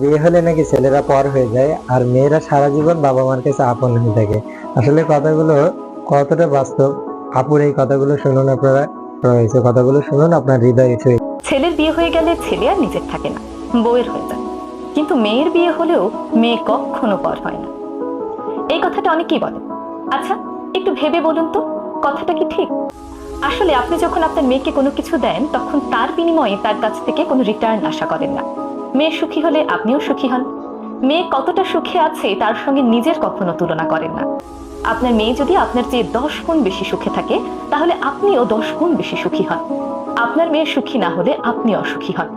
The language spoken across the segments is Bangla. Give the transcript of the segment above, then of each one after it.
বিয়ে হলে নাকি ছেলেরা পর হয়ে যায় আর মেয়েরা সারা জীবন বাবা মার কাছে আপন হয়ে থাকে। আসলে কথাগুলো কতটা বাস্তব, আপুর এই কথাগুলো শুনুন আপনারা, রয়েছে কথাগুলো শুনুন, আপনার হৃদয়ে ছুঁয়ে। ছেলের বিয়ে হয়ে গেলে ছেলে আর নিজের থাকে না, বউয়ের হয়ে যায়। কিন্তু মেয়ের বিয়ে হলেও মেয়ে কখনো পর হয় না। এই কথাটা অনেকেই বলে। আচ্ছা, একটু ভেবে বলুন তো, কথাটা কি ঠিক? আসলে আপনি যখন আপনার মেয়েকে কোনো কিছু দেন, তখন তার বিনিময়ে তার কাছ থেকে কোনো রিটার্ন আশা করেন না। মেয়ে সুখী হলে আপনিও সুখী হন। মেয়ে কতটা সুখে আছে তার সঙ্গে নিজের কখনো তুলনা করেন না। আপনার মেয়ে যদি আপনার চেয়ে 10 গুণ বেশি সুখে থাকে, তাহলে আপনিও 10 গুণ বেশি সুখী হন। আপনার মেয়ে সুখী না হলে আপনি অসুখী হন।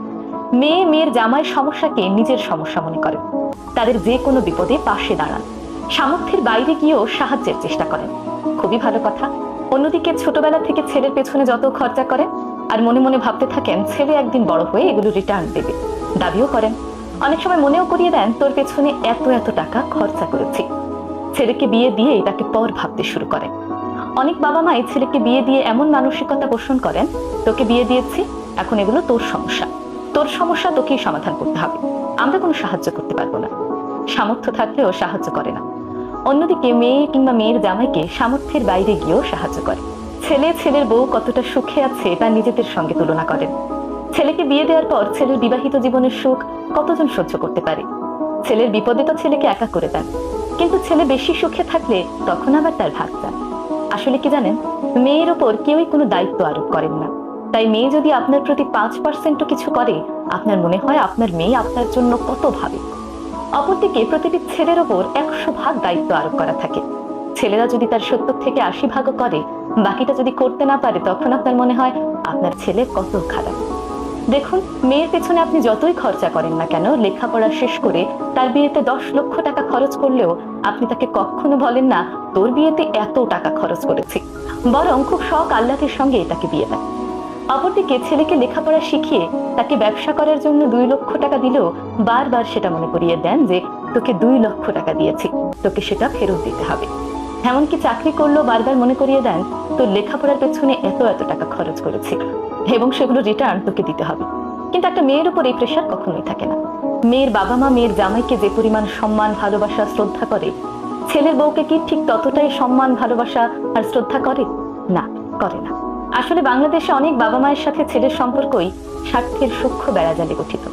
মেয়ে মেয়ের জামাই সমস্যাকে নিজের সমস্যা মনে করেন। তাদের যে কোনো বিপদে পাশে দাঁড়ান। সামর্থ্যের বাইরে গিয়েও সাহায্যের চেষ্টা করেন। খুবই ভালো কথা। অন্যদিকে ছোটবেলা থেকে ছেলের পেছনে যত খরচা করেন আর মনে মনে ভাবতে থাকেন ছেলে একদিন বড় হয়ে এগুলো রিটার্ন দেবে, দাবিও করেন। অনেক সময় মনেও করিয়ে দেন তোর পেছনে এত এত টাকা খরচা করেছি। ছেলেকে বিয়ে দিয়ে তাকে পর ভাবতে শুরু করেন। অনেক বাবা মাই ছেলেকে বিয়ে দিয়ে এমন মানসিকতা পোষণ করেন, তোকে বিয়ে দিয়েছি, এখন এগুলো তোর সমস্যা, তোর সমস্যা তোকেই সমাধান করতে হবে, আমরা কোনো সাহায্য করতে পারবো না। সামর্থ্য থাকলেও সাহায্য করে না। অন্যদিকে মেয়ে কিংবা মেয়ের জামাইকে সামর্থ্যের বাইরে গিয়েও সাহায্য করে। ছেলে ছেলের বউ কতটা সুখে আছে তা নিজেদের সঙ্গে তুলনা করেন। ছেলেকে বিয়ে দেওয়ার পর ছেলের বিবাহিত জীবনের সুখ কতজন সহ্য করতে পারে? ছেলের বিপদে তো ছেলেকে একা করে দেন, কিন্তু ছেলে বেশি সুখে থাকলে তখন আবার তার ভাগ চান। আসলে কি জানেন, মেয়ের ওপর কেউই কোনো দায়িত্ব আরোপ করেন না। তাই মেয়ে যদি আপনার প্রতি 5% কিছু করে, আপনার মনে হয় আপনার মেয়ে আপনার জন্য কত ভাবে। অপরদিকে প্রতিটি ছেলের ওপর 100 ভাগ দায়িত্ব আরোপ করা থাকে। ছেলেরা যদি তার 70 থেকে 80 ভাগও করে, বাকিটা যদি করতে না পারে, তখন আপনার মনে হয় আপনার ছেলে কত খারাপ। দেখুন, মেয়ের পেছনে আপনি যতই খরচা করেন না কেন, লেখাপড়া শেষ করে তার বিয়েতে 10 লক্ষ টাকা খরচ করলেও আপনি তাকে কখনো বলেন না তোর বিয়েতে এত টাকা খরচ করেছি, বরং খুব শখ আহ্লাদের সঙ্গে তাকে বিয়ে দেন। অপরদিকে ছেলেকে লেখাপড়া শিখিয়ে তাকে ব্যবসা করার জন্য 2 লক্ষ টাকা দিলেও বারবার সেটা মনে করিয়ে দেন যে তোকে 2 লক্ষ টাকা দিয়েছি, তোকে সেটা ফেরত দিতে হবে। এমনকি চাকরি করলেও বারবার মনে করিয়ে দেন তোর লেখাপড়ার পেছনে এত এত টাকা খরচ করেছি এবং সেগুলো রিটার্ন তোকে দিতে হবে। কিন্তু একটা মেয়ের উপর এই প্রেশার কখনোই থাকে না। মেয়ের বাবা মা মেয়ের জামাইকে যে পরিমাণ সম্মান, ভালোবাসা, শ্রদ্ধা করে, ছেলের বউকে কি ঠিক ততটাই সম্মান, ভালোবাসা আর শ্রদ্ধা করে? না, করে না। আসলে বাংলাদেশে অনেক বাবা মায়ের সাথে ছেলের সম্পর্কই স্বার্থের সূক্ষ্ম বেড়াজালে গঠিত।